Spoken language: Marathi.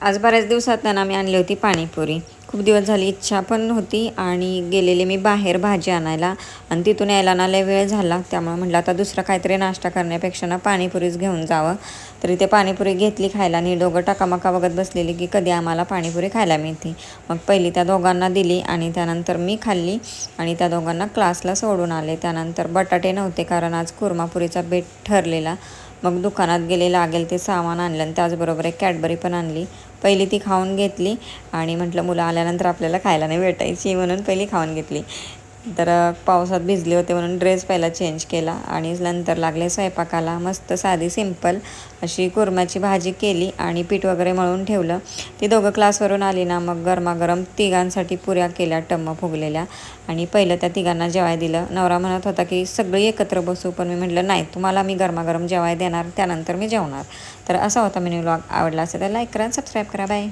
आज बऱ्याच दिवसातनं मी आणली होती पाणीपुरी. खूप दिवस झाली इच्छा पण होती आणि गेलेले मी बाहेर भाजी आणायला आणि तिथून यायला ना लय वेळ झाला. त्यामुळे म्हटलं आता दुसरं काहीतरी नाश्ता करण्यापेक्षा ना पाणीपुरीच घेऊन जावं. तरी ते पाणीपुरी घेतली खायला आणि दोघं टकामका बघत बसलेली की कधी आम्हाला पाणीपुरी खायला मिळते. मग पहिली त्या दोघांना दिली आणि त्यानंतर मी खाल्ली आणि त्या दोघांना क्लासला सोडून आले. त्यानंतर बटाटे नव्हते कारण आज कुर्मापुरीचा बेत ठरलेला. मग दुकानात गेले, लागेल ते सामान आणलं आणि त्याचबरोबर एक कॅडबरी पण आणली. पहिली ती खाऊन घेतली आणि म्हटलं मुलं आल्यानंतर आपल्याला खायला नाही भेटायची म्हणून पहिली खाऊन घेतली. तर पावसात भिजले होते म्हणून ड्रेस पहिला चेंज केला आणि नंतर लागले स्वयंपाकाला. मस्त साधी सिंपल अशी कुर्म्याची भाजी केली आणि पीठ वगैरे मळून ठेवलं. ती दोघं क्लासवरून आली ना मग गरमागरम तिघांसाठी पुऱ्या केल्या टम्म फुगलेल्या आणि पहिलं त्या तिघांना जेवाय दिलं. नवरा म्हणत होता की सगळी एकत्र बसू, पण मी म्हटलं नाही, तुम्हाला मी गरमागरम जेवाय देणार, त्यानंतर मी जेवणार. तर असा होता मिनी व्लॉग. आवडला असेल तर लाईक करा, सबस्क्राईब करा. बाय.